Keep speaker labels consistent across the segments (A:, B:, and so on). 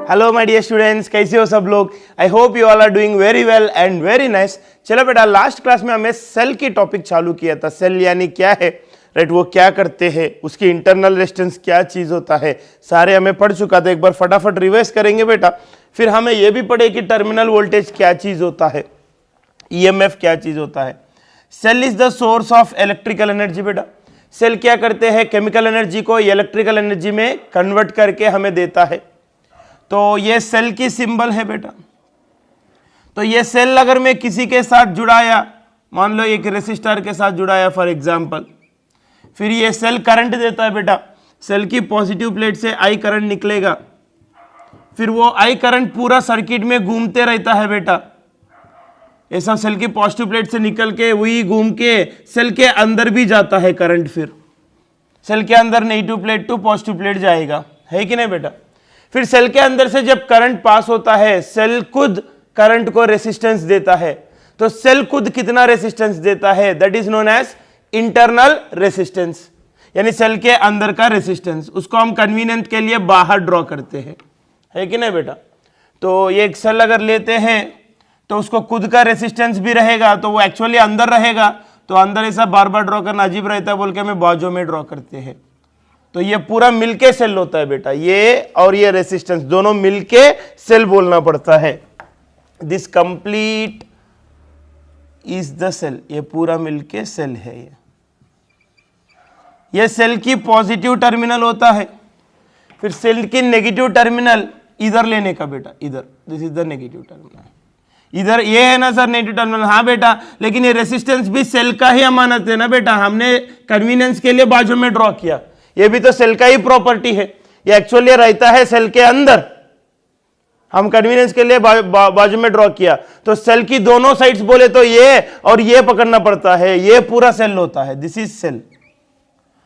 A: Hello my dear students, कैसे हो सब लोग। I hope you all are doing very well and very nice. चलो बेटा, लास्ट क्लास में हमें सेल की टॉपिक चालू किया था। सेल यानी क्या है, राइट, वो क्या करते हैं, उसकी इंटरनल रेजिस्टेंस क्या चीज होता है, सारे हमें पढ़ चुका था। एक बार फटाफट रिवाइज करेंगे बेटा। फिर हमें यह भी पढ़े कि टर्मिनल वोल्टेज क्या चीज होता है, ईएमएफ क्या चीज होता है। Cell is the source of electrical energy. बेटा सेल क्या करते हैं, केमिकल एनर्जी को इलेक्ट्रिकल एनर्जी में कन्वर्ट करके हमें देता है। तो ये सेल की सिंबल है बेटा। तो ये सेल अगर मैं किसी के साथ जुड़ाया, मान लो एक रेसिस्टर के साथ जुड़ाया फॉर एग्जांपल, फिर ये सेल करंट देता है बेटा। सेल की पॉजिटिव प्लेट से आई करंट निकलेगा, फिर वो आई करंट पूरा सर्किट में घूमते रहता है बेटा। ऐसा सेल की पॉजिटिव प्लेट से निकल के वही घूम के सेल के अंदर भी जाता है करंट। फिर सेल के अंदर negative plate to positive plate जाएगा, है कि नहीं बेटा। फिर सेल के अंदर से जब करंट पास होता है, सेल खुद करंट को रेसिस्टेंस देता है। तो सेल खुद कितना रेसिस्टेंस देता है, that is known as internal resistance, यानी सेल के अंदर का रेसिस्टेंस। उसको हम कन्वीनियंट के लिए बाहर ड्रॉ करते हैं, है कि नहीं बेटा। तो ये एक सेल अगर लेते हैं तो उसको खुद का रेसिस्टेंस भी रहेगा, तो वो एक्चुअली अंदर रहेगा। तो अंदर ऐसा बार बार ड्रॉ करना अजीब रहता है बोल के हमें बाजू में ड्रॉ करते हैं। तो ये पूरा मिलके सेल होता है बेटा, ये और ये रेसिस्टेंस दोनों मिलके सेल बोलना पड़ता है। This complete is the cell, ये पूरा मिलके सेल है। ये सेल की पॉजिटिव टर्मिनल होता है। फिर सेल की नेगेटिव टर्मिनल इधर लेने का बेटा, इधर, this is the negative terminal. इधर ये है ना सर नेगेटिव टर्मिनल, हाँ बेटा, लेकिन ये रेसिस्टेंस भी सेल का ही अमानत है ना बेटा। हमने कन्वीनियंस के लिए बाजू में ड्रॉ किया, ये भी तो सेल का ही प्रॉपर्टी है। ये एक्चुअली रहता है सेल के अंदर, हम कन्वीनियंस के लिए बाजू में ड्रॉ किया। तो सेल की दोनों साइड्स बोले तो ये और ये पकड़ना पड़ता है, ये पूरा सेल होता है, दिस इज सेल।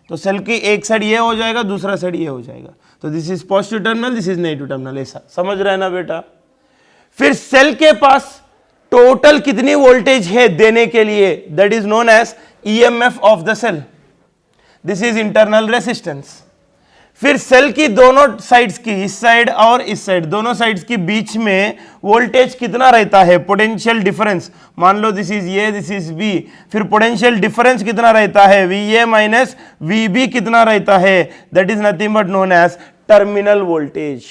A: तो सेल की एक साइड ये हो जाएगा, दूसरा साइड ये हो जाएगा। तो this is positive terminal, this is negative terminal, ऐसा समझ रहे हैं ना बेटा। फिर सेल के पास टोटल कितनी वोल्टेज है देने के लिए, that is known as EMF of the cell, this is internal resistance. फिर सेल की दोनों साइड्स की, इस साइड और इस साइड, दोनों साइड्स के बीच में वोल्टेज कितना रहता है, पोटेंशियल डिफरेंस। मान लो this is A, this is B, फिर पोटेंशियल डिफरेंस कितना रहता है, V A minus V B कितना रहता है, that is nothing but known as terminal voltage.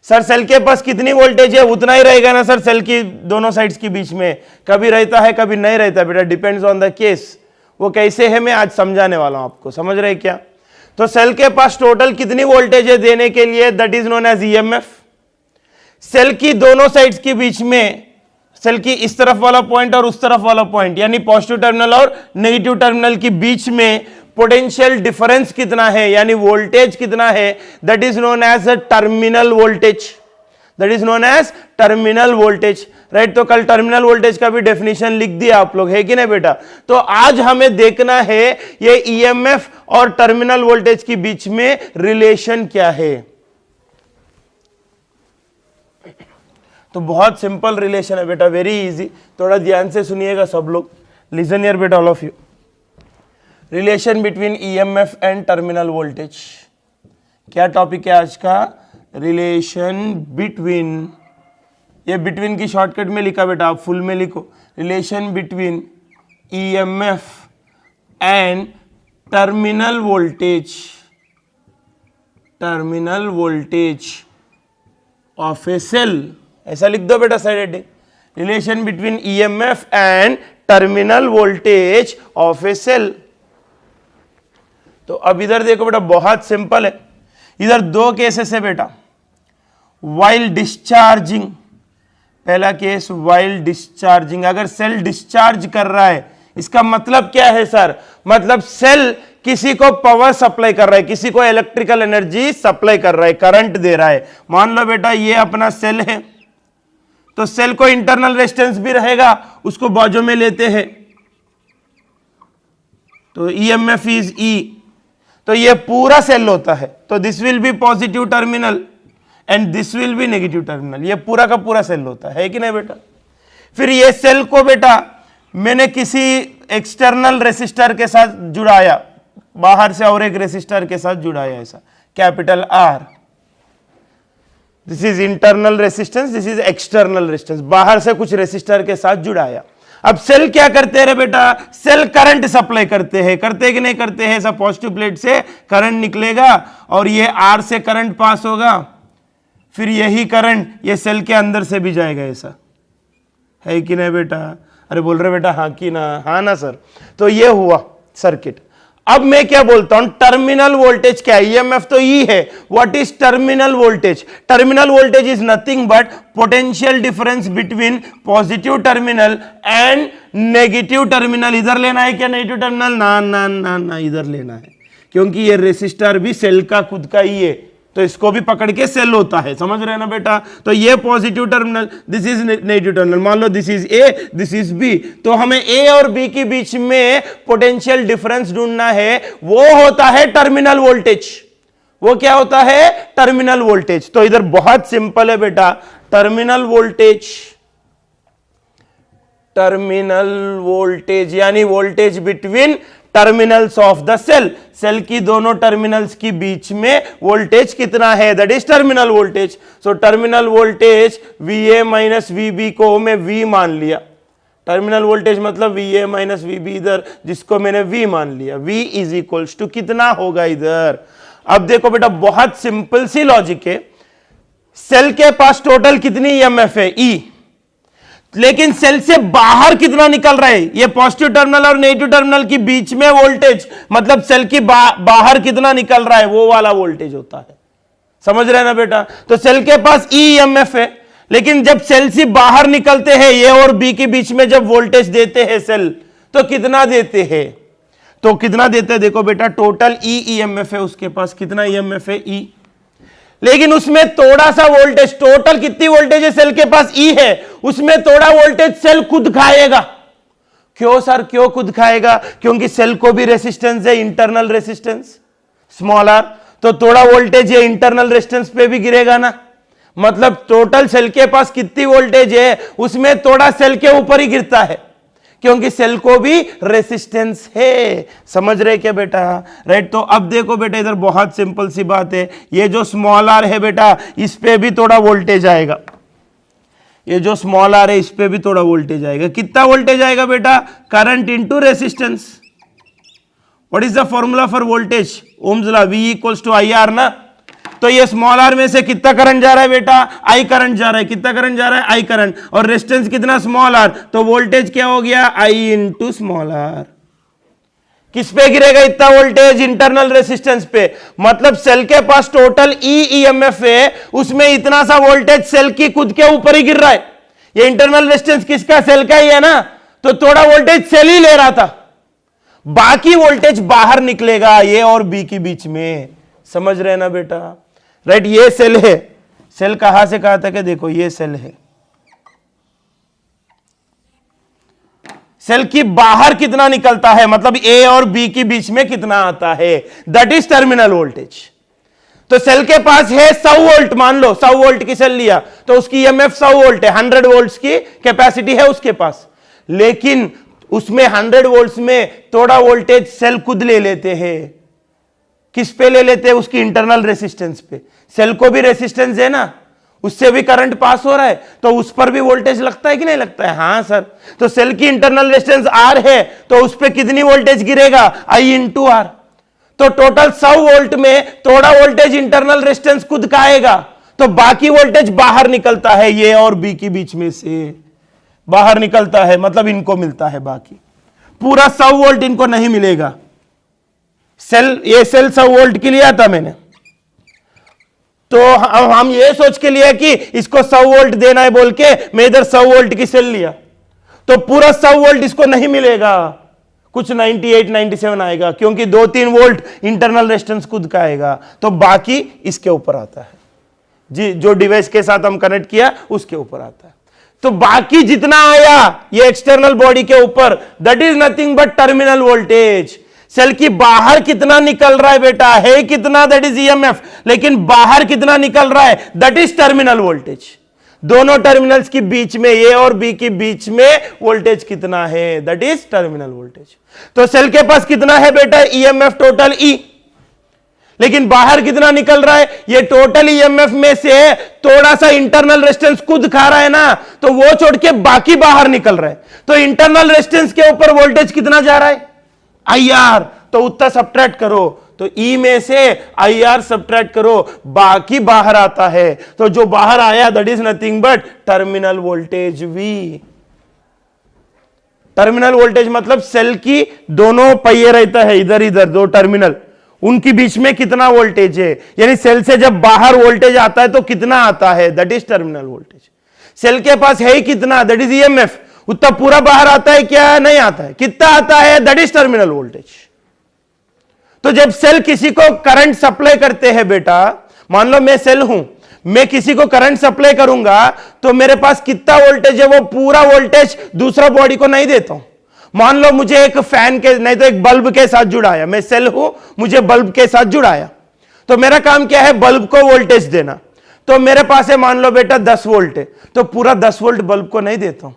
A: Sir cell के पास कितनी वोल्टेज है, उतना ही रहेगा ना सर। सेल की दोनों साइड्स के बीच में कभी रहता है कभी नहीं रहता बेटा, डिपेंड्स ऑन द केस। वो कैसे है मैं आज समझाने वाला हूं आपको, समझ रहे क्या। तो सेल के पास टोटल कितनी वोल्टेज है देने के लिए, that is known as EMF. Cell की दोनों साइड्स के बीच में, सेल की इस तरफ वाला पॉइंट और उस तरफ वाला पॉइंट, यानी पॉजिटिव टर्मिनल और नेगेटिव टर्मिनल के बीच में पोटेंशियल डिफरेंस कितना है, यानी वोल्टेज कितना है, that is known as terminal voltage, that is known as terminal voltage, right. तो कल टर्मिनल वोल्टेज का भी डेफिनेशन लिख दिया आप लोग, है कि नहीं बेटा। तो आज हमें देखना है ये ईएमएफ और टर्मिनल वोल्टेज के बीच में रिलेशन क्या है। तो बहुत सिंपल रिलेशन है बेटा, वेरी इजी। थोड़ा ध्यान से सुनिएगा सब लोग, लिसन हियर बेटा all of you. Relation between EMF and terminal voltage, क्या टॉपिक है आज का, रिलेशन बिटवीन, ये बिटवीन की शॉर्टकट में लिखा बेटा, आप फुल में लिखो, relation between EMF and terminal voltage, terminal voltage of a cell, ऐसा लिख दो बेटा side heading, relation between EMF and terminal voltage of a cell. तो अब इधर देखो बेटा, बहुत सिंपल है। इधर दो केसेस है बेटा, वाइल डिस्चार्जिंग, पहला केस वाइल डिस्चार्जिंग, अगर सेल डिस्चार्ज कर रहा है, इसका मतलब क्या है सर, मतलब सेल किसी को पावर सप्लाई कर रहा है, किसी को इलेक्ट्रिकल एनर्जी सप्लाई कर रहा है, करंट दे रहा है। मान लो बेटा ये अपना सेल है, तो सेल को इंटरनल रेजिस्टेंस भी रहेगा, उसको बाजू में लेते हैं, तो ईएमएफ इज ई। तो ये पूरा सेल होता है, तो this will be positive terminal and this will be negative terminal, ये पूरा का पूरा सेल होता है कि नहीं बेटा। फिर ये सेल को बेटा मैंने किसी एक्सटर्नल रेसिस्टर के साथ जुड़ाया, बाहर से और एक रेसिस्टर के साथ जुड़ाया, ऐसा capital R. This is internal resistance, this is external resistance, बाहर से कुछ रेसिस्टर के साथ जुड़ाया। अब सेल क्या करते हैं बेटा, सेल करंट सप्लाई करते हैं, करते कि नहीं करते हैं, सब पॉजिटिव प्लेट से करंट निकलेगा और ये आर से करंट पास होगा, फिर यही करंट ये सेल के अंदर से भी जाएगा। ऐसा है कि नहीं बेटा? अरे बोल रहे बेटा हाँ कि ना? हाँ ना सर। तो ये हुआ सर्किट। अब मैं क्या बोलता हूं, टर्मिनल वोल्टेज क्या है? ईएमएफ तो ई है। What is terminal voltage? Terminal voltage is nothing but potential difference between positive terminal and negative terminal. इधर लेना है क्या नेगेटिव टर्मिनल? ना ना ना ना, इधर लेना है, क्योंकि ये रेसिस्टर भी सेल का खुद का ही है, तो इसको भी पकड़ के सेल होता है। समझ रहे हैं ना बेटा? तो ये positive terminal, this is negative terminal. मान लो this is A, this is B, तो हमें ए और बी के बीच में पोटेंशियल डिफरेंस ढूंढना है, वो होता है टर्मिनल वोल्टेज। वो क्या होता है? Terminal voltage. तो इधर बहुत सिंपल है बेटा, टर्मिनल वोल्टेज, टर्मिनल वोल्टेज यानी voltage between terminals of the cell. Cell की दोनों टर्मिनल्स की बीच में वोल्टेज कितना है, that is terminal voltage. So terminal voltage VA minus VB को मैं V मान लिया। टर्मिनल वोल्टेज मतलब VA माइनस VB इधर, जिसको मैंने V मान लिया। V इज इक्वल्स टू कितना होगा इधर? अब देखो बेटा, बहुत सिंपल सी लॉजिक है। सेल के पास टोटल कितनी EMF है? E। लेकिन सेल से बाहर कितना निकल रहा है? ये पॉजिटिव टर्मिनल और नेगेटिव टर्मिनल के बीच में वोल्टेज, मतलब सेल की बाहर कितना निकल रहा है, वो वाला वोल्टेज होता है। समझ रहे हैं ना बेटा? तो सेल के पास EMF है, लेकिन जब सेल से बाहर निकलते हैं, ए और बी के बीच में जब वोल्टेज देते हैं सेल, तो कितना देते हैं? तो कितना देते हैं? देखो बेटा, टोटल EMF है उसके पास। कितना EMF है? E। लेकिन उसमें थोड़ा सा वोल्टेज, टोटल कितनी वोल्टेज है सेल के पास? E है, उसमें थोड़ा वोल्टेज सेल खुद खाएगा। क्यों सर, क्यों खुद खाएगा? क्योंकि सेल को भी रेसिस्टेंस है, इंटरनल रेसिस्टेंस स्मॉल r, तो थोड़ा वोल्टेज ये इंटरनल रेसिस्टेंस पे भी गिरेगा ना। मतलब टोटल सेल के पास कितनी वोल्टेज है, उसमें थोड़ा सेल के ऊपर ही गिरता है, क्योंकि सेल को भी रेसिस्टेंस है। समझ रहे क्या बेटा? राइट। तो अब देखो बेटा, इधर बहुत सिंपल सी बात है, ये जो स्मॉल r है बेटा, इस पे भी थोड़ा वोल्टेज आएगा। ये जो स्मॉल r है, इस पे भी थोड़ा वोल्टेज आएगा। कितना वोल्टेज आएगा बेटा? Current into resistance. What is the formula for voltage? Ohm's law, V equals to IR ना। तो ये स्मॉल r में से कितना करंट जा रहा है बेटा? I करंट जा रहा है। कितना करंट जा रहा है? I current. और रेजिस्टेंस कितना? Small r। तो वोल्टेज क्या हो गया? I into small r। किस पे गिरेगा इतना वोल्टेज? इंटरनल रेसिस्टेंस पे। मतलब सेल के पास टोटल EMF है, उसमें इतना सा वोल्टेज सेल की खुद के ऊपर ही गिर रहा है। ये इंटरनल रेसिस्टेंस किसका? सेल का ही है ना। तो थोड़ा वोल्टेज सेल ही ले रहा था, बाकी वोल्टेज बाहर निकलेगा ए और बी के बीच में। समझ रहे हैं ना बेटा? राइट। ये सेल है, सेल कहां से कहां तक है? देखो ये सेल है, सेल की बाहर कितना निकलता है, मतलब ए और बी के बीच में कितना आता है, दैट इज टर्मिनल वोल्टेज। तो सेल के पास है 100 वोल्ट, मान लो 100 वोल्ट की सेल लिया, तो उसकी EMF 100 वोल्ट है, 100 वोल्ट की कैपेसिटी है उसके पास। लेकिन उसमें 100 वोल्ट में थोड़ा वोल्टेज सेल खुद ले लेते हैं। किस पे ले लेते हैं? उसकी इंटरनल रेसिस्टेंस पे। सेल को भी रेसिस्टेंस है ना, उससे भी करंट पास हो रहा है, तो उस पर भी वोल्टेज लगता है कि नहीं लगता है? हाँ सर। तो सेल की इंटरनल रेसिस्टेंस R है, तो उस पर कितनी वोल्टेज गिरेगा? I into R। तो टोटल 100 वोल्ट में थोड़ा वोल्टेज इंटरनल रेसिस्टेंस खुद का आएगा, तो बाकी वोल्टेज बाहर निकलता है, ये और बी के बीच में से बाहर निकलता है, मतलब इनको मिलता है। बाकी पूरा 100 वोल्ट इनको नहीं मिलेगा। सेल, ये सेल 100 वोल्ट के लिए आता मैंने, तो हम ये सोच के लिए कि इसको 100 वोल्ट देना है बोल के मैं इधर 100 वोल्ट की सेल लिया, तो पूरा 100 वोल्ट इसको नहीं मिलेगा, कुछ 98 97 आएगा, क्योंकि 2-3 वोल्ट इंटरनल रेजिस्टेंस खुद का आएगा, तो बाकी इसके ऊपर आता है जी, जो डिवाइस के साथ हम कनेक्ट किया उसके ऊपर आता है। तो बाकी जितना आया ये एक्सटर्नल बॉडी के ऊपर, that is nothing but terminal voltage. Cell की बाहर कितना निकल रहा है बेटा, है कितना, दैट इज EMF, लेकिन बाहर कितना निकल रहा है, दैट इज टर्मिनल वोल्टेज। दोनों टर्मिनल्स के बीच में, ए और बी के बीच में वोल्टेज कितना है, दैट इज टर्मिनल वोल्टेज। तो सेल के पास कितना है बेटा, EMF टोटल E, लेकिन बाहर कितना निकल रहा है, ये टोटल ईएमएफ में से थोड़ा सा इंटरनल रेजिस्टेंस खुद खा रहा है ना, तो वो छोड़ के बाकी बाहर निकल रहा है। तो इंटरनल रेजिस्टेंस के ऊपर वोल्टेज कितना जा रहा है, IR, तो उतना सब्ट्रैक्ट करो, तो E में से IR सब्ट्रैक्ट करो, बाकी बाहर आता है। तो जो बाहर आया that is nothing but terminal voltage V। Terminal voltage मतलब सेल की दोनों पहिए रहता है, इधर इधर दो टर्मिनल, उनके बीच में कितना वोल्टेज है, यानी सेल से जब बाहर वोल्टेज आता है तो कितना आता है, that is terminal voltage. Cell के पास है ही कितना, दैट इज EMF, उतना पूरा बाहर आता है क्या, नहीं आता है, कितना आता है, दैट इज टर्मिनल वोल्टेज। तो जब सेल किसी को करंट सप्लाई करते हैं बेटा, मान लो मैं सेल हूं, मैं किसी को करंट सप्लाई करूंगा तो मेरे पास कितना वोल्टेज है, वो पूरा वोल्टेज दूसरा बॉडी को नहीं देता हूं। मान लो मुझे एक फैन के नहीं तो एक बल्ब के साथ जुड़ाया, मैं सेल हूं, मुझे बल्ब के साथ जुड़ाया, तो मेरा काम क्या है, बल्ब को वोल्टेज देना। तो मेरे पास है मान लो बेटा 10 वोल्ट है, तो पूरा 10 वोल्ट बल्ब को नहीं देता हूं,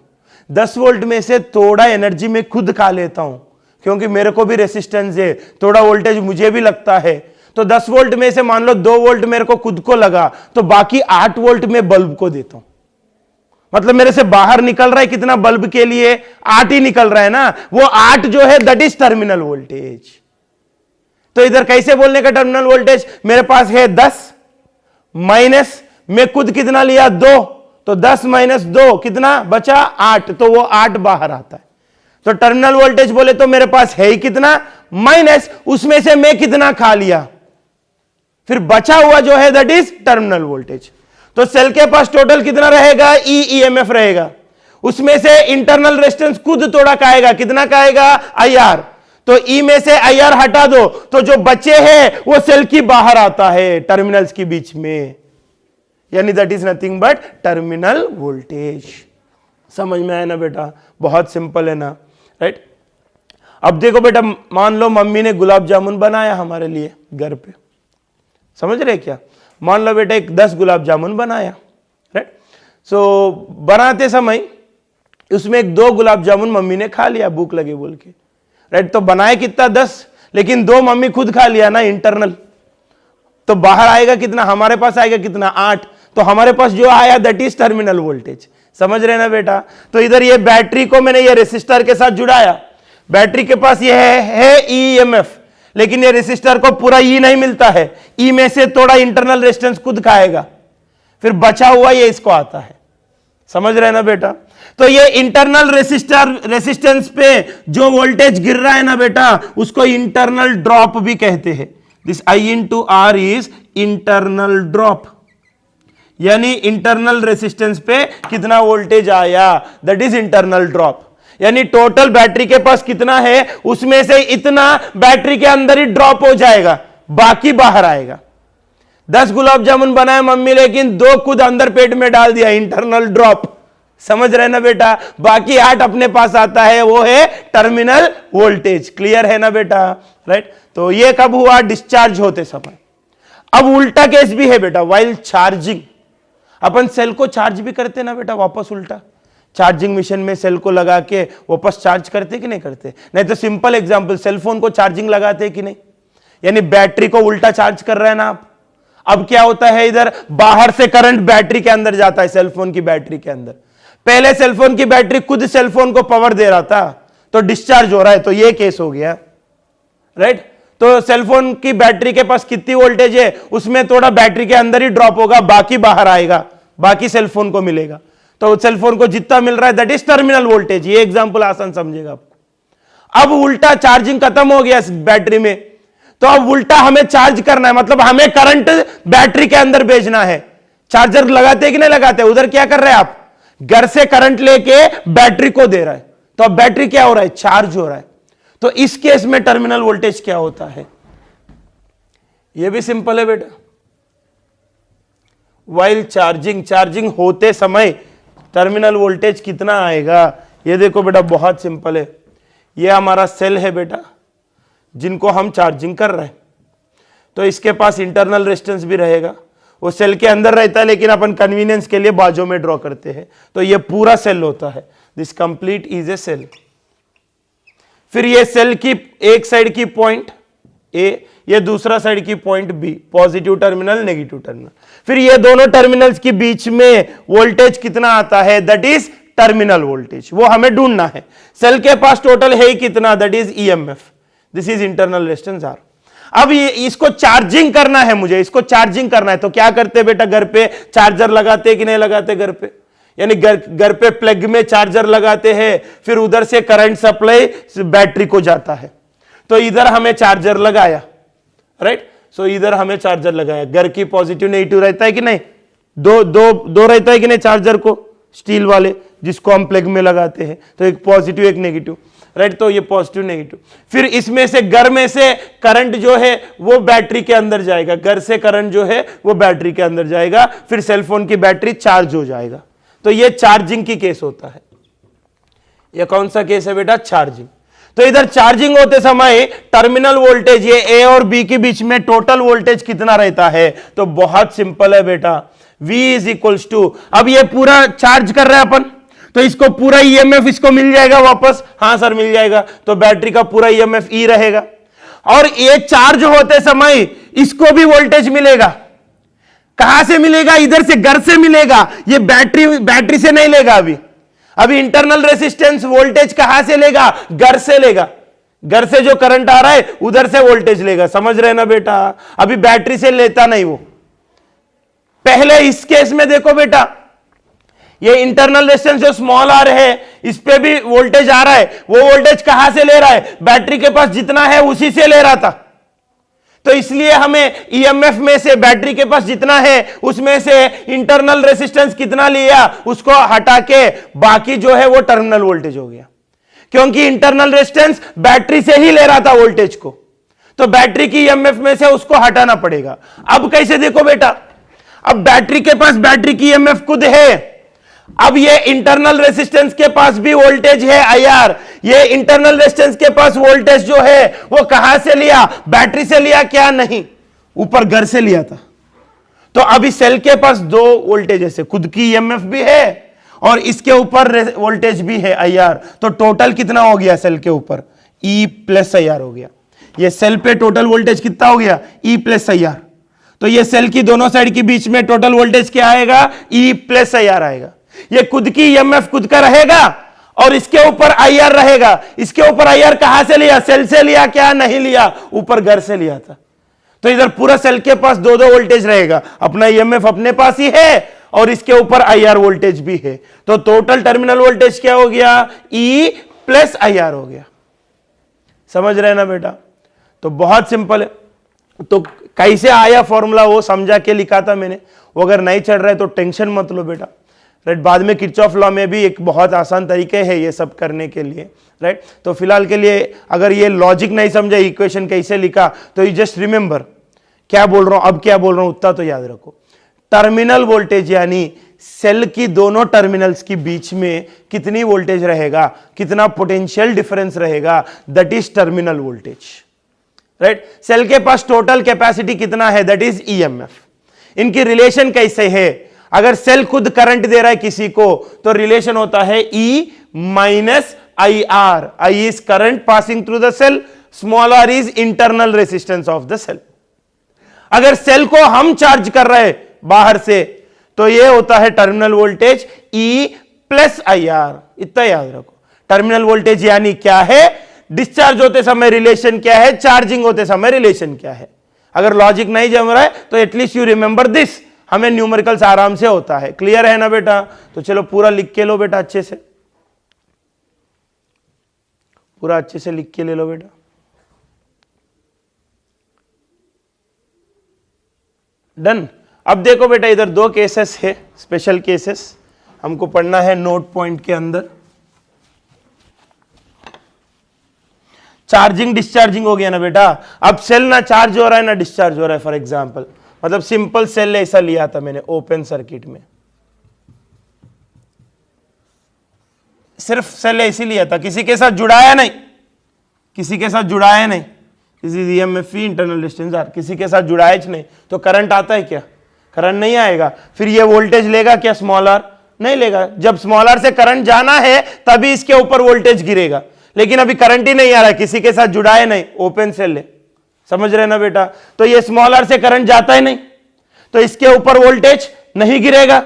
A: 10 वोल्ट में से थोड़ा एनर्जी में खुद खा लेता हूं, क्योंकि मेरे को भी रेसिस्टेंस है, थोड़ा वोल्टेज मुझे भी लगता है। तो 10 वोल्ट में से मान लो 2 वोल्ट मेरे को खुद को लगा, तो बाकी 8 वोल्ट में बल्ब को देता हूं। मतलब मेरे से बाहर निकल रहा है कितना, बल्ब के लिए 8 ही निकल रहा है ना, वो 8 जो है दैट इज टर्मिनल वोल्टेज। तो इधर कैसे बोलने का टर्मिनल वोल्टेज, मेरे पास है 10 माइनस मैं खुद कितना लिया 2, तो 10 माइनस 2 कितना बचा 8, तो वो 8 बाहर आता है। तो टर्मिनल वोल्टेज बोले तो मेरे पास है ही कितना, माइनस उसमें से मैं कितना खा लिया, फिर बचा हुआ जो है दैट इज टर्मिनल वोल्टेज। तो सेल के पास टोटल कितना रहेगा, EMF रहेगा, उसमें से इंटरनल रेजिस्टेंस खुद थोड़ा खाएगा, कितना खाएगा, IR। तो E में से IR हटा दो, तो जो बचे हैं वो सेल की बाहर आता है टर्मिनल्स के बीच में, यानी that is nothing but terminal voltage. समझ में आया ना बेटा, बहुत सिंपल है ना, राइट। अब देखो बेटा, मान लो मम्मी ने गुलाब जामुन बनाया हमारे लिए घर पे, समझ रहे क्या, मान लो बेटा एक 10 गुलाब जामुन बनाया, राइट। सो बनाते समय उसमें एक 2 गुलाब जामुन मम्मी ने खा लिया भूख लगे बोल के, राइट। तो बनाए कितना 10, लेकिन 2 मम्मी खुद खा लिया ना इंटरनल, तो बाहर आएगा कितना, हमारे पास आएगा कितना 8, तो हमारे पास जो आया दैट इज टर्मिनल वोल्टेज। समझ रहे ना बेटा। तो इधर ये बैटरी को मैंने ये रेसिस्टर के साथ जुड़ाया, बैटरी के पास ये है EMF, लेकिन ये रेसिस्टर को पूरा E नहीं मिलता है, E में से थोड़ा इंटरनल रेजिस्टेंस खुद खाएगा, फिर बचा हुआ ये इसको आता है। समझ रहे ना बेटा। तो ये इंटरनल रेसिस्टेंस पे जो वोल्टेज गिर रहा है ना बेटा, उसको इंटरनल ड्रॉप भी कहते हैं। This I into R is internal drop, यानी इंटरनल रेसिस्टेंस पे कितना वोल्टेज आया, दैट इज इंटरनल ड्रॉप। यानी टोटल बैटरी के पास कितना है, उसमें से इतना बैटरी के अंदर ही ड्रॉप हो जाएगा, बाकी बाहर आएगा। 10 गुलाब जामुन बनाए मम्मी, लेकिन 2 खुद अंदर पेट में डाल दिया, इंटरनल ड्रॉप। समझ रहे ना बेटा। बाकी 8 अपने पास आता है, वो है टर्मिनल वोल्टेज। क्लियर है ना बेटा, राइट। तो ये कब हुआ, डिस्चार्ज होते समय। अब उल्टा केस भी है बेटा, वाइल चार्जिंग। अपन सेल को चार्ज भी करते ना बेटा, वापस उल्टा चार्जिंग मिशन में सेल को लगा के वापस चार्ज करते कि नहीं करते। नहीं तो सिंपल एग्जांपल, सेल फोन को चार्जिंग लगाते कि नहीं, यानी बैटरी को उल्टा चार्ज कर रहे हैं ना आप। अब क्या होता है, इधर बाहर से करंट बैटरी के अंदर जाता है, सेलफोन की बैटरी के अंदर। पहले सेलफोन की बैटरी खुद सेलफोन को पावर दे रहा था, तो डिस्चार्ज हो रहा है, तो ये केस हो गया, राइट। तो सेलफोन की बैटरी के पास कितनी वोल्टेज है, उसमें थोड़ा बैटरी के अंदर ही ड्रॉप होगा, बाकी बाहर आएगा, बाकी सेलफोन को मिलेगा। तो सेलफोन को जितना मिल रहा है दैट इज टर्मिनल वोल्टेज। ये एग्जांपल आसान समझेगा आपको। अब उल्टा चार्जिंग खत्म हो गया बैटरी में, तो अब उल्टा हमें चार्ज करना है, मतलब हमें करंट बैटरी के अंदर भेजना है। चार्जर लगाते कि नहीं लगाते, उधर क्या कर रहे हैं आप, घर से करंट लेके बैटरी को दे रहा है, तो अब बैटरी क्या हो रहा है, चार्ज हो रहा है। तो इस केस में टर्मिनल वोल्टेज क्या होता है, यह भी सिंपल है बेटा। वाइल चार्जिंग होते समय टर्मिनल वोल्टेज कितना आएगा, ये देखो बेटा, बहुत सिंपल है। ये हमारा सेल है बेटा, जिनको हम चार्जिंग कर रहे हैं, तो इसके पास इंटरनल रेजिस्टेंस भी रहेगा, वो सेल के अंदर रहता है, लेकिन अपन कन्वीनियंस के लिए बाजू में ड्रॉ करते हैं। तो ये पूरा सेल होता है, this complete is a cell. फिर ये सेल की एक साइड की पॉइंट ए, ये दूसरा साइड की point B, positive terminal negative terminal. फिर ये दोनों टर्मिनल्स के बीच में वोल्टेज कितना आता है, दैट इज टर्मिनल वोल्टेज, वो हमें ढूंढना है। सेल के पास टोटल है कितना, that is EMF, this is internal resistance are. अब ये इसको चार्जिंग करना है, मुझे इसको चार्जिंग करना है, तो क्या करते बेटा, घर पे चार्जर लगाते कि नहीं लगाते, घर पे यानी घर पे प्लग में चार्जर लगाते हैं, फिर उधर से करंट सप्लाई बैटरी को जाता है। तो इधर हमें चार्जर लगाया, राइट, सो इधर हमें चार्जर लगाया, घर की पॉजिटिव नेगेटिव रहता है कि नहीं, दो रहता है कि नहीं चार्जर को, स्टील वाले जिसको हम प्लग में लगाते हैं, तो एक पॉजिटिव एक नेगेटिव, राइट, तो ये पॉजिटिव नेगेटिव। फिर इसमें से घर में से करंट जो है वो बैटरी के अंदर जाएगा, घर से करंट जो है वो बैटरी के अंदर जाएगा, फिर सेलफोन की बैटरी चार्ज हो जाएगा। तो ये चार्जिंग की केस होता है। ये कौन सा केस है बेटा, चार्जिंग। तो इधर चार्जिंग होते समय टर्मिनल वोल्टेज, ये ए और बी के बीच में टोटल वोल्टेज कितना रहता है, तो बहुत सिंपल है बेटा, V इज इक्वल्स टू, अब ये पूरा चार्ज कर रहे हैं अपन, तो इसको पूरा ईएमएफ इसको मिल जाएगा वापस, हाँ सर मिल जाएगा, तो बैटरी का पूरा ईएमएफ ई रहेगा। और ये चार्ज होते समय इसको भी वोल्टेज मिलेगा, कहां से मिलेगा, इधर से, घर से मिलेगा, ये बैटरी से नहीं लेगा। अभी इंटरनल रेजिस्टेंस वोल्टेज कहां से लेगा, घर से लेगा, घर से जो करंट आ रहा है उधर से वोल्टेज लेगा, समझ रहे ना बेटा, अभी बैटरी से लेता नहीं वो। पहले इस केस में देखो बेटा, ये इंटरनल रेजिस्टेंस जो स्मॉल आर है, इस पे भी वोल्टेज आ रहा है, वो वोल्टेज कहां से ले रहा है, बैटरी के पास जितना है उसी से ले रहा था। तो इसलिए हमें ईएमएफ में से बैटरी के पास जितना है उसमें से इंटरनल रेजिस्टेंस कितना लिया, उसको हटा के बाकी जो है वो टर्मिनल वोल्टेज हो गया, क्योंकि इंटरनल रेजिस्टेंस बैटरी से ही ले रहा था वोल्टेज को, तो बैटरी की ईएमएफ में से उसको हटाना पड़ेगा। अब कैसे देखो बेटा, अब बैटरी के पास बैटरी की ईएमएफ खुद है, अब ये इंटरनल रेजिस्टेंस के पास भी वोल्टेज है आईआर, ये इंटरनल रेजिस्टेंस के पास वोल्टेज जो है वो कहां से लिया, बैटरी से लिया क्या, नहीं, ऊपर घर से लिया था। तो अभी सेल के पास दो वोल्टेज है, खुद की ईएमएफ भी है और इसके ऊपर वोल्टेज भी है आईआर, तो टोटल कितना हो गया सेल के ऊपर, ई प्लस आईआर हो गया। ये सेल पे टोटल वोल्टेज कितना हो गया, ई प्लस आईआर। तो ये सेल की दोनों साइड के बीच में टोटल वोल्टेज क्या आएगा, ई प्लस आईआर आएगा। ये खुद की ईएमएफ खुद का रहेगा और इसके ऊपर आईआर रहेगा। इसके ऊपर आईआर कहां से लिया, सेल से लिया क्या, नहीं लिया, ऊपर घर से लिया था। तो इधर पूरा सेल के पास दो दो वोल्टेज रहेगा, अपना ईएमएफ अपने पास ही है और इसके ऊपर आईआर वोल्टेज भी है, तो टोटल टर्मिनल वोल्टेज क्या हो गया, ई प्लस आईआर हो गया। समझ रहे ना बेटा, तो बहुत सिंपल है। तो कैसे आया फॉर्मूला वो समझा के लिखा था मैंने, वो अगर नहीं चल रहा है तो टेंशन मत लो बेटा, राइट। बाद में किरचॉफ लॉ में भी एक बहुत आसान तरीके है ये सब करने के लिए, राइट। तो फिलहाल के लिए अगर ये लॉजिक नहीं समझा, इक्वेशन कैसे लिखा, तो यू जस्ट रिमेंबर क्या बोल रहा हूं, अब क्या बोल रहा हूं उतना तो याद रखो। टर्मिनल वोल्टेज यानी सेल की दोनों टर्मिनल्स के बीच में कितनी वोल्टेज रहेगा, कितना पोटेंशियल डिफरेंस रहेगा, that is terminal voltage, right. Cell के पास टोटल कैपेसिटी कितना है, दैट इज ईएमएफ। इनकी रिलेशन कैसे है, अगर सेल खुद करंट दे रहा है किसी को तो रिलेशन होता है E minus I R. I is current passing through the cell, small R is internal resistance of the cell. अगर सेल को हम चार्ज कर रहे हैं बाहर से तो यह होता है terminal voltage E plus I are. इतना याद रखो, टर्मिनल वोल्टेज यानी क्या है, डिस्चार्ज होते समय रिलेशन क्या है, चार्जिंग होते समय रिलेशन क्या है। अगर लॉजिक नहीं जम रहा है तो एटलीस्ट यू रिमेंबर दिस, हमें न्यूमेरिकल्स आराम से होता है। क्लियर है ना बेटा, तो चलो पूरा लिख के लो बेटा, अच्छे से पूरा अच्छे से लिख के ले लो बेटा। डन। अब देखो बेटा, इधर दो केसेस है, स्पेशल केसेस हमको पढ़ना है नोट पॉइंट के अंदर। चार्जिंग डिस्चार्जिंग हो गया ना बेटा, अब सेल ना चार्ज हो रहा है ना डिस्चार्ज हो रहा है। फॉर एग्जांपल, मतलब सिंपल सेल ऐसा लिया था मैंने ओपन सर्किट में, सिर्फ सेल ऐसे लिया था, किसी के साथ जुड़ाया नहीं, किसी के साथ जुड़ाया नहीं, किसी ईएमएफ इंटरनल रेजिस्टेंस आर किसी के साथ जुड़ाया नहीं, तो करंट आता है क्या, करंट नहीं आएगा। फिर ये वोल्टेज लेगा क्या, स्मॉल आर नहीं लेगा। जब स्मॉल आर से करंट जाना है तभी इसके ऊपर वोल्टेज गिरेगा, लेकिन अभी करंट ही नहीं आ रहा है, किसी के साथ जुड़ाए नहीं, ओपन सेल है। समझ रहे ना बेटा? तो ये स्मॉल r से करंट जाता ही नहीं, तो इसके ऊपर वोल्टेज नहीं गिरेगा।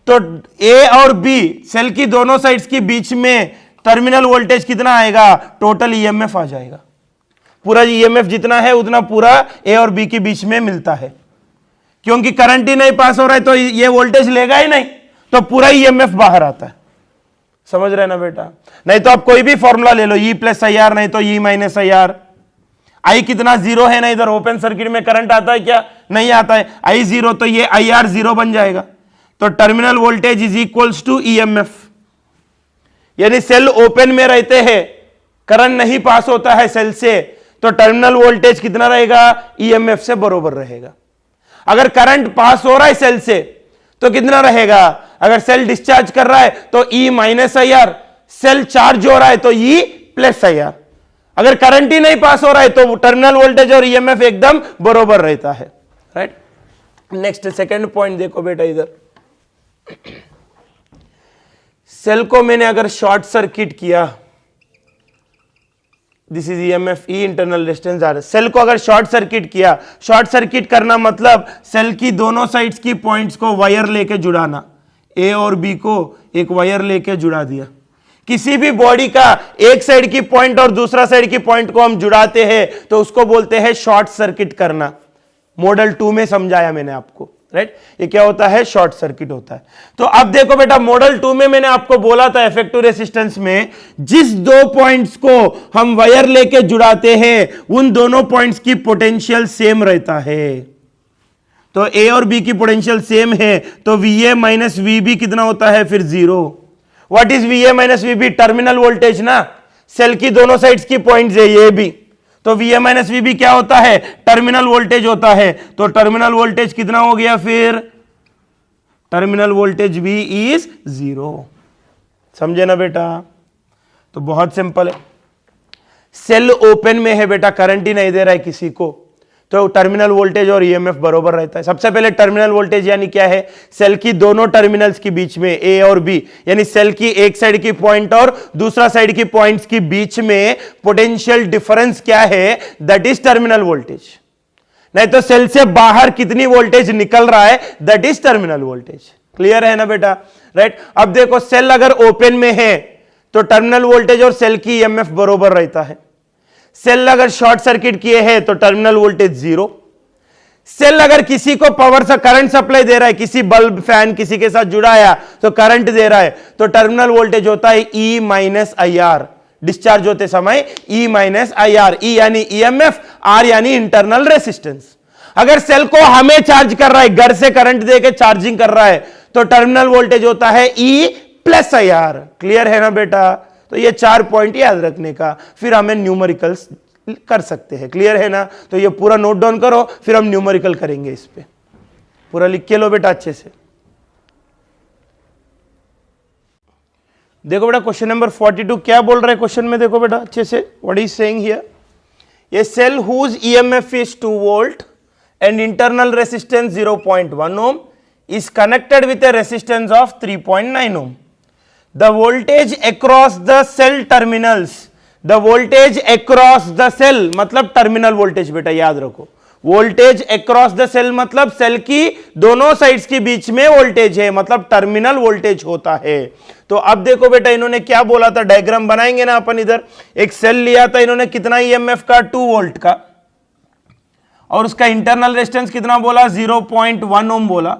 A: तो ए और बी सेल की दोनों साइड्स के बीच में टर्मिनल वोल्टेज कितना आएगा? टोटल ईएमएफ आ जाएगा। पूरा ईएमएफ जितना है उतना पूरा ए और बी के बीच में मिलता है, क्योंकि करंट ही नहीं पास हो रहा है तो ये वोल्टेज लेगा ही नहीं, तो पूरा ईएमएफ बाहर आता है। समझ रहे ना बेटा? नहीं तो आप कोई भी फॉर्मूला ले लो, ई प्लस आई आर नहीं तो ई माइनस आई आर। आई कितना? जीरो है ना, इधर ओपन सर्किट में करंट आता है क्या? नहीं आता है। आई जीरो तो ये आई आर जीरो बन जाएगा। तो terminal voltage is equals to EMF, यानी सेल ओपन में रहते हैं, करंट नहीं पास होता है सेल से, तो टर्मिनल वोल्टेज कितना रहेगा? ईएमएफ से बराबर रहेगा। अगर करंट पास हो रहा है सेल से तो कितना रहेगा? अगर सेल डिस्चार्ज कर रहा है तो E minus I R, cell charge हो रहा है तो ई प्लस आई आर। अगर करंट ही नहीं पास हो रहा है तो टर्मिनल वोल्टेज और ईएमएफ एकदम बराबर रहता है, राइट। नेक्स्ट सेकंड पॉइंट देखो बेटा, इधर सेल को मैंने अगर शॉर्ट सर्किट किया, this is EMF E internal resistance R. Cell को अगर शॉर्ट सर्किट किया, शॉर्ट सर्किट करना मतलब सेल की दोनों साइड्स की पॉइंट्स को वायर लेके जुड़ाना, ए और बी को एक वायर लेके जुड़ा दिया। किसी भी बॉडी का एक साइड की पॉइंट और दूसरा साइड की पॉइंट को हम जुड़ाते हैं तो उसको बोलते हैं शॉर्ट सर्किट करना। मॉडल 2 में समझाया मैंने आपको, राइट। ये क्या होता है? शॉर्ट सर्किट होता है। तो अब देखो बेटा, मॉडल 2 में मैंने आपको बोला था इफेक्टिव रेसिस्टेंस में जिस दो पॉइंट्स को हम वायर लेके जुड़ाते हैं उन दोनों पॉइंट्स की पोटेंशियल सेम रहता है। तो ए और बी की पोटेंशियल सेम है तो वीए माइनस वीबी कितना होता है? फिर zero. What is वीए minus VB? Terminal voltage ना, सेल की दोनों साइड्स की पॉइंट्स है ये भी, तो वी ए माइनस वीबी क्या होता है? टर्मिनल वोल्टेज होता है। तो टर्मिनल वोल्टेज कितना हो गया? फिर टर्मिनल वोल्टेज भी इज जीरो। समझे ना बेटा? तो बहुत सिंपल है। सेल ओपन में है बेटा, करंट ही नहीं दे रहा है किसी को, तो टर्मिनल वोल्टेज और ईएमएफ बराबर रहता है। सबसे पहले टर्मिनल वोल्टेज यानी क्या है? सेल की दोनों टर्मिनल्स के बीच में ए और बी, यानी सेल की एक साइड की पॉइंट और दूसरा साइड की पॉइंट्स के बीच में पोटेंशियल डिफरेंस क्या है? That is terminal voltage. नहीं तो सेल से बाहर कितनी वोल्टेज निकल रहा है, that is terminal voltage. Clear है ना बेटा? राइट। अब देखो, सेल अगर ओपन में है तो टर्मिनल वोल्टेज और सेल की ईएमएफ बराबर रहता है। सेल अगर शॉर्ट सर्किट किए हैं तो टर्मिनल वोल्टेज जीरो। सेल अगर किसी को पावर से करंट सप्लाई दे रहा है, किसी बल्ब फैन किसी के साथ जुड़ाया तो करंट दे रहा है, तो टर्मिनल वोल्टेज होता है ई माइनस आई आर। डिस्चार्ज होते समय ई माइनस आई आर, ई यानी ईएमएफ, आर यानी इंटरनल रेसिस्टेंस। अगर सेल को हमें चार्ज कर रहा है, घर से करंट देके चार्जिंग कर रहा है, तो टर्मिनल वोल्टेज होता है ई प्लस आई आर। क्लियर है ना बेटा? तो ये 4 पॉइंट याद रखने का, फिर हमें न्यूमेरिकल्स कर सकते हैं। क्लियर है ना? तो ये पूरा नोट डाउन करो, फिर हम न्यूमेरिकल करेंगे। इस पे पूरा लिख के लो बेटा अच्छे से। देखो बेटा, क्वेश्चन नंबर 42 क्या बोल रहा है क्वेश्चन में? देखो बेटा अच्छे से, what is saying here, a cell whose EMF is 2 volt and internal resistance 0.1 ohm is connected with a resistance of 3.9 ohm. The voltage across the cell terminals, the voltage across the cell मतलब terminal voltage बेटा याद रखो। Voltage across the cell मतलब cell की दोनों sides के बीच में voltage है, मतलब टर्मिनल वोल्टेज होता है। तो अब देखो बेटा, इन्होंने क्या बोला था, डायग्राम बनाएंगे ना अपन। इधर एक सेल लिया था इन्होंने, कितना ईएमएफ का? 2 वोल्ट का, और उसका इंटरनल रेजिस्टेंस कितना बोला? 0.1 ओम बोला,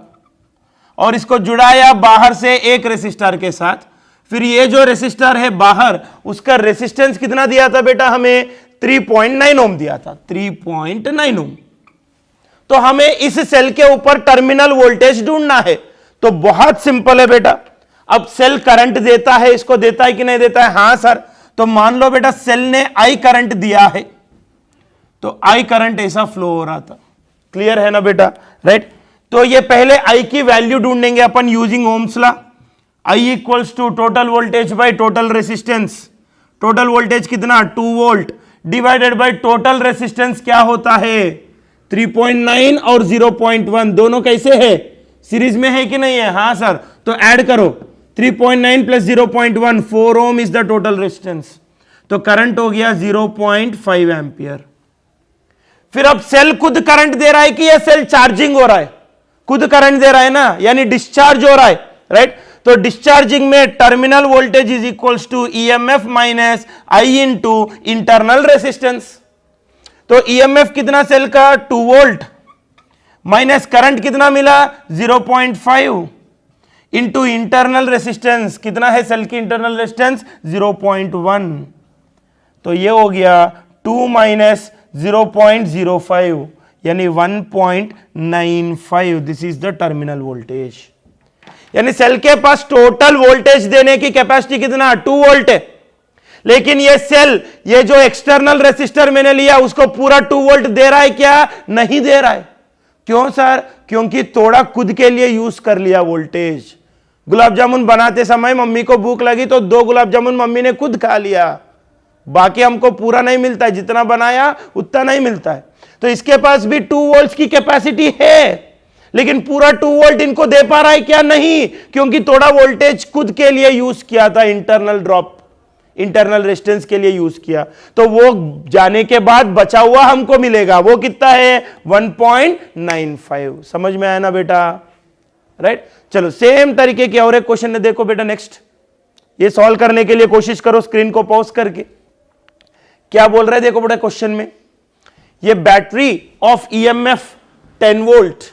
A: और इसको जुड़ाया बाहर से एक रेसिस्टर के साथ। फिर ये जो रेसिस्टर है बाहर, उसका रेसिस्टेंस कितना दिया था बेटा हमें? 3.9 ओम दिया था, 3.9 ओम। तो हमें इस सेल के ऊपर टर्मिनल वोल्टेज ढूंढना है। तो बहुत सिंपल है बेटा। अब सेल करंट देता है, इसको देता है कि नहीं देता है? हां सर। तो मान लो बेटा सेल ने आई करंट दिया है, तो आई करंट ऐसा फ्लो हो रहा था। क्लियर है ना बेटा? राइट। तो ये पहले आई की वैल्यू ढूंढेंगे अपन using Ohm's law. I equals to total voltage by total resistance. Total voltage कितना? 2 volt divided by total resistance क्या होता है? 3.9 और 0.1 दोनों कैसे है? सीरीज में है कि नहीं है? हां सर। तो ऐड करो, 3.9 plus 0.1, 4 ohm is the total resistance. तो करंट हो गया 0.5 एम्पियर। फिर अब सेल खुद करंट दे रहा है कि यह सेल चार्जिंग हो रहा है? खुद करंट दे रहा है ना, यानी डिस्चार्ज हो रहा है, राइट? तो डिस्चार्जिंग में terminal voltage is equals to EMF minus I into internal resistance. तो ईएमएफ कितना सेल का? 2 वोल्ट माइनस करंट कितना मिला? 0.5 इंटू इंटरनल रेसिस्टेंस कितना है सेल की इंटरनल रेसिस्टेंस? 0.1। तो ये हो गया 2 माइनस 0.05 यानी 1.95। This is the terminal voltage. यानी सेल के पास टोटल वोल्टेज देने की कैपेसिटी कितना? 2 वोल्ट है, लेकिन ये सेल, ये जो एक्सटर्नल रेसिस्टर मैंने लिया उसको पूरा 2 वोल्ट दे रहा है क्या? नहीं दे रहा है। क्यों सर? क्योंकि थोड़ा खुद के लिए यूज कर लिया वोल्टेज। गुलाब जामुन बनाते समय मम्मी को भूख लगी तो 2 गुलाब जामुन मम्मी ने खुद खा लिया, बाकी हमको पूरा नहीं मिलता है, जितना बनाया उतना नहीं मिलता है। तो इसके पास भी 2 वोल्ट की कैपेसिटी है, लेकिन पूरा 2 वोल्ट इनको दे पा रहा है क्या? नहीं, क्योंकि थोड़ा वोल्टेज खुद के लिए यूज किया था, इंटरनल ड्रॉप, इंटरनल रेजिस्टेंस के लिए यूज किया। तो वो जाने के बाद बचा हुआ हमको मिलेगा, वो कितना है? 1.95। समझ में आया ना बेटा? राइट। चलो सेम तरीके के और एक क्वेश्चन ने देखो बेटा नेक्स्ट। ये सॉल्व करने के लिए कोशिश करो स्क्रीन को पॉज करके। क्या बोल रहे हैं देखो बेटा क्वेश्चन में, ये battery of EMF 10 volt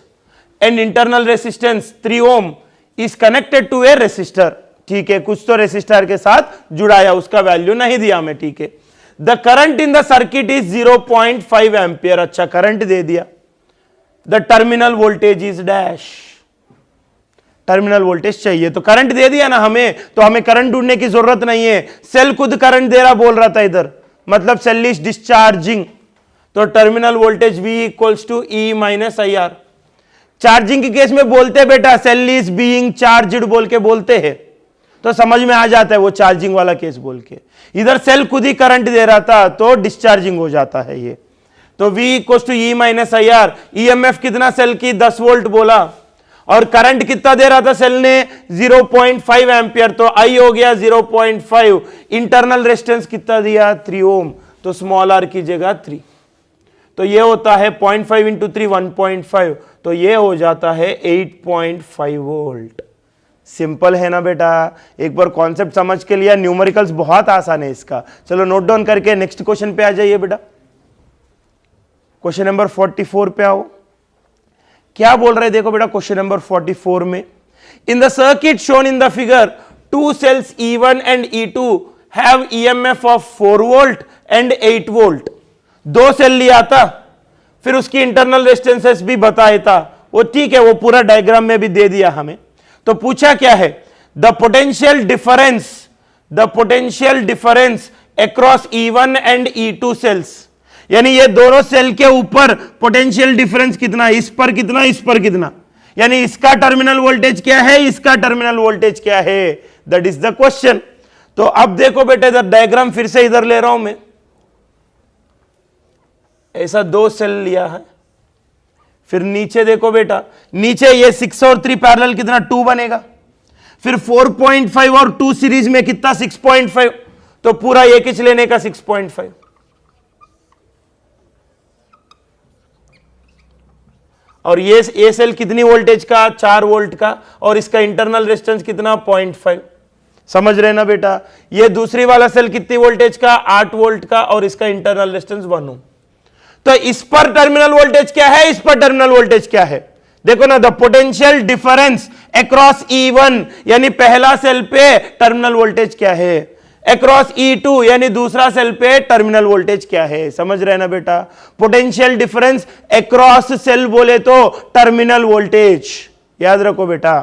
A: and internal resistance 3 ohm is connected to a resistor. ठीक है, कुछ तो रेसिस्टर के साथ जुड़ाया, उसका वैल्यू नहीं दिया हमें। ठीक है, the current in the circuit is 0.5 ampere. अच्छा, करंट दे दिया। The terminal voltage is dash. Terminal voltage चाहिए, तो करंट दे दिया ना हमें, तो हमें करंट ढूंढने की जरूरत नहीं है। सेल खुद करंट दे रहा बोल रहा था इधर, मतलब सेल इज डिस्चार्जिंग। तो terminal voltage V equals to E minus I R. Charging के केस में बोलते बेटा सेल इज बीइंग चार्ज्ड बोल के बोलते हैं, तो समझ में आ जाता है वो चार्जिंग वाला केस बोल के। इधर सेल खुद ही करंट दे रहा था तो डिस्चार्जिंग हो जाता है ये। तो V equals to E minus I R. EMF कितना सेल की? 10 वोल्ट बोला, और करंट कितना दे रहा था सेल ने? 0.5 एम्पियर। तो I हो गया 0.5। इंटरनल रेजिस्टेंस कितना दिया? 3 ओम। तो स्मॉल r की जगह 3। तो ये होता है 0.5 इंटू 3 1.5। तो ये हो जाता है 8.5 वोल्ट। सिंपल है ना बेटा? एक बार कॉन्सेप्ट समझ के लिया, न्यूमेरिकल्स बहुत आसान है इसका। चलो नोट डाउन करके नेक्स्ट क्वेश्चन पे आ जाइए बेटा। क्वेश्चन नंबर 44 पे आओ। क्या बोल रहे हैं देखो बेटा क्वेश्चन नंबर 44 में, in the circuit shown in the figure 2 cells E1 and E2 have EMF of 4 volt and 8 volt. 2 cell लिया था, फिर उसकी इंटरनल रेजिस्टेंसेस भी बताया था, वो ठीक है, वो पूरा डायग्राम में भी दे दिया हमें। तो पूछा क्या है? The potential difference across E1 and E2 cells. यानी ये दोनों सेल के ऊपर पोटेंशियल डिफरेंस कितना, इस पर कितना, इस पर कितना, यानी इसका टर्मिनल वोल्टेज क्या है, इसका टर्मिनल वोल्टेज क्या है, दैट इज द क्वेश्चन। तो अब देखो बेटा इधर डायग्राम फिर से इधर ले रहा हूं मैं। ऐसा 2 सेल लिया है, फिर नीचे देखो बेटा, नीचे ये 6 और 3 पैरेलल कितना 2 बनेगा, फिर 4.5 और 2 सीरीज में कितना 6.5, तो पूरा एक इंच लेने का 6.5। और ये सेल कितनी वोल्टेज का? 4 वोल्ट का, और इसका इंटरनल रेजिस्टेंस कितना? 0.5। समझ रहे ना बेटा? ये दूसरी वाला सेल कितनी वोल्टेज का? 8 वोल्ट का, और इसका इंटरनल रेजिस्टेंस 1 ओम। तो इस पर टर्मिनल वोल्टेज क्या है, इस पर टर्मिनल वोल्टेज क्या है? देखो ना, the potential difference across E1 यानी पहला सेल पे टर्मिनल वोल्टेज क्या है, अक्रॉस E2 यानी दूसरा सेल पे टर्मिनल वोल्टेज क्या है। समझ रहे ना बेटा? पोटेंशियल डिफरेंस अक्रॉस सेल बोले तो टर्मिनल वोल्टेज, याद रखो बेटा।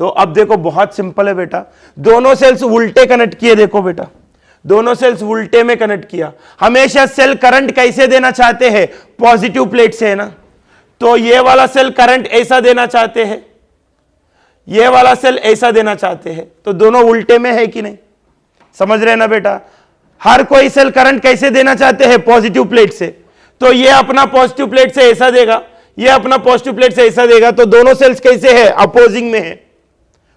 A: तो अब देखो बहुत सिंपल है बेटा, दोनों सेल्स उल्टे कनेक्ट किए। देखो बेटा, दोनों सेल्स उल्टे में कनेक्ट किया। हमेशा सेल करंट कैसे देना चाहते हैं? पॉजिटिव प्लेट से, है ना? तो ये वाला सेल करंट ऐसा देना चाहते हैं, ये वाला सेल ऐसा देना चाहते हैं, तो दोनों उल्टे में है कि नहीं? समझ रहे ना बेटा? हर कोई सेल करंट कैसे देना चाहते हैं? पॉजिटिव प्लेट से। तो ये अपना पॉजिटिव प्लेट से ऐसा देगा, ये अपना पॉजिटिव प्लेट से ऐसा देगा, तो दोनों सेल्स कैसे है? अपोजिंग में है।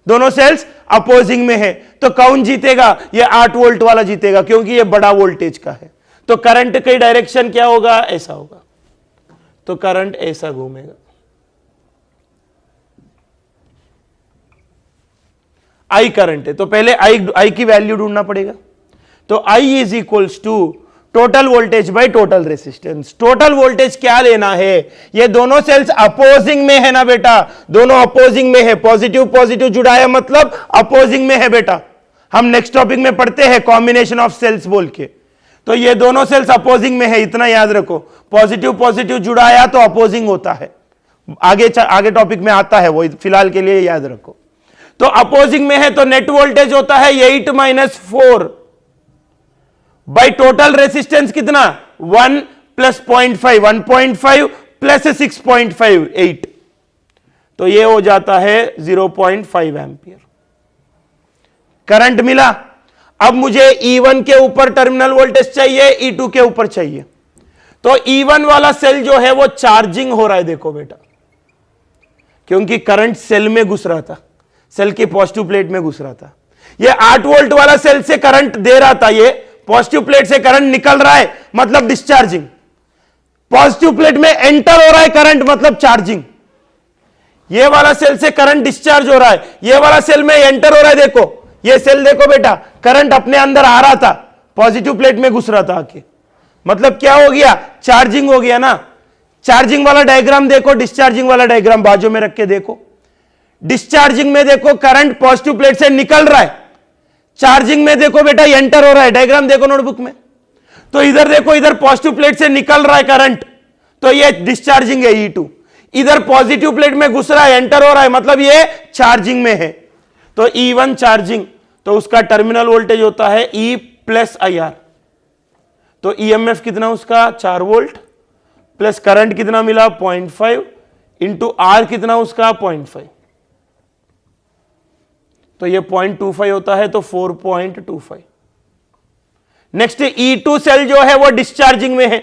A: दोनों सेल्स अपोजिंग में है, तो कौन जीतेगा? ये 8 वोल्ट वाला जीतेगा, क्योंकि ये बड़ा वोल्टेज का है। तो करंट की डायरेक्शन क्या होगा? ऐसा होगा। तो करंट ऐसा घूमेगा। आई करंट है तो पहले आई की वैल्यू ढूंढना पड़ेगा। तो I is equals to total voltage by total resistance. Total voltage क्या लेना है, ये दोनों सेल्स अपोजिंग में है ना बेटा, दोनों अपोजिंग में है, पॉजिटिव पॉजिटिव जुड़ाया मतलब अपोजिंग में है बेटा। हम नेक्स्ट टॉपिक में पढ़ते हैं कॉम्बिनेशन ऑफ सेल्स बोल के। तो ये दोनों सेल्स अपोजिंग में है, इतना याद रखो। पॉजिटिव पॉजिटिव जुड़ाया तो अपोजिंग होता है, आगे टॉपिक में आता है वो, फिलहाल के लिए याद रखो। तो अपोजिंग में है तो नेट वोल्टेज होता है 8 - 4 बाई टोटल रेसिस्टेंस कितना 1 + 0.5, 1.5 प्लस 6.5 8, तो ये हो जाता है 0.5 एम्पियर करंट मिला। अब मुझे E1 के ऊपर टर्मिनल वोल्टेज चाहिए, E2 के ऊपर चाहिए। तो E1 वाला सेल जो है वो चार्जिंग हो रहा है, देखो बेटा, क्योंकि करंट सेल में घुस रहा था, सेल की पॉजिटिव प्लेट में घुस रहा था। ये 8 वोल्ट वाला सेल से करंट दे रहा था, ये पॉजिटिव प्लेट से करंट निकल रहा है मतलब डिस्चार्जिंग। पॉजिटिव प्लेट में एंटर हो रहा है करंट मतलब चार्जिंग। ये वाला सेल से करंट डिस्चार्ज हो रहा है, ये वाला सेल में एंटर हो रहा है। देखो ये सेल देखो बेटा, करंट अपने अंदर आ रहा था, पॉजिटिव प्लेट में घुस रहा था आके, मतलब क्या हो गया, चार्जिंग हो गया ना। चार्जिंग वाला डायग्राम देखो, डिस्चार्जिंग वाला डायग्राम बाजू में रख के देखो। डिस्चार्जिंग में देखो करंट पॉजिटिव प्लेट से निकल रहा है, चार्जिंग में देखो बेटा एंटर हो रहा है, डायग्राम देखो नोटबुक में। तो इधर देखो, इधर पॉजिटिव प्लेट से निकल रहा है करंट, तो ये डिस्चार्जिंग है E2। इधर पॉजिटिव प्लेट में घुस रहा है, एंटर हो रहा है, मतलब ये चार्जिंग में है। तो E1 चार्जिंग, तो उसका टर्मिनल वोल्टेज होता है E + IR। तो EMF कितना उसका 4 वोल्ट प्लस करंट कितना मिला 0.5 इंटू R कितना उसका 0.5, तो ये 0.25 होता है, तो 4.25। नेक्स्ट E2 सेल जो है वो डिस्चार्जिंग में है।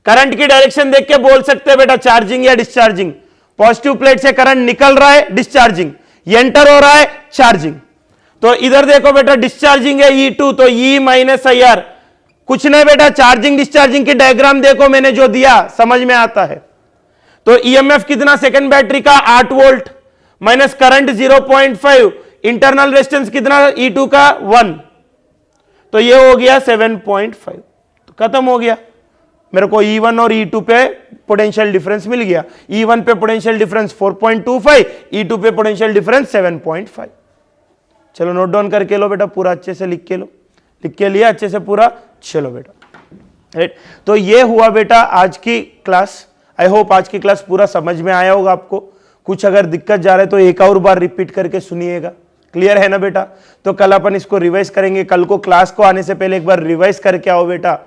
A: करंट की डायरेक्शन देख के बोल सकते हैं बेटा चार्जिंग या डिस्चार्जिंग। पॉजिटिव प्लेट से करंट निकल रहा है, डिस्चार्जिंग, एंटर हो रहा है, चार्जिंग। तो इधर देखो बेटा डिस्चार्जिंग है E2, तो E - IR कुछ नहीं बेटा, चार्जिंग डिस्चार्जिंग की डायग्राम देखो मैंने जो दिया, समझ में आता है। तो EMF कितना सेकंड बैटरी का 8 volt minus current 0.5, internal resistance कितना E2 का 1, तो ये हो गया 7.5। तो खत्म हो गया, मेरे को E1 और E2 पे पोटेंशियल डिफरेंस मिल गया। E1 पे पोटेंशियल डिफरेंस 4.25, E2 पे पोटेंशियल डिफरेंस 7.5। चलो नोट डाउन करके लो बेटा, पूरा अच्छे से लिख के लो, लिख के लिया अच्छे से पूरा, चलो बेटा राइट। तो ये हुआ बेटा आज की क्लास। आई होप आज की क्लास पूरा समझ में आया होगा आपको। कुछ अगर दिक्कत जा रहा है तो एक और बार रिपीट करके सुनिएगा, क्लियर है ना बेटा। तो कल अपन इसको रिवाइज करेंगे, कल को क्लास को आने से पहले एक बार रिवाइज करके आओ बेटा,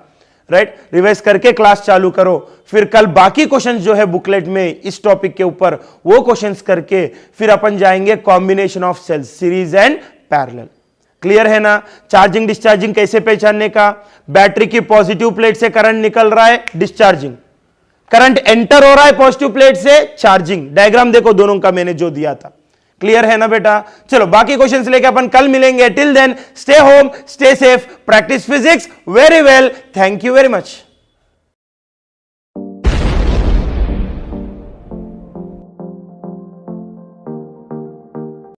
A: राइट। रिवाइज करके क्लास चालू करो, फिर कल बाकी क्वेश्चंस जो है बुकलेट में इस टॉपिक के ऊपर वो क्वेश्चंस करके फिर अपन जाएंगे combination of cells, series and parallel. Clear है ना। चार्जिंग डिस्चार्जिंग कैसे पहचानने का, बैटरी की पॉजिटिव प्लेट से करंट निकल रहा है, डिस्चार्जिंग, करंट एंटर हो रहा है पॉजिटिव प्लेट से, चार्जिंग। डायग्राम देखो दोनों का मैंने जो दिया था, क्लियर है ना बेटा। चलो बाकी क्वेश्चंस लेके अपन कल मिलेंगे। Till then stay home, stay safe, practice physics very well. Thank you very much.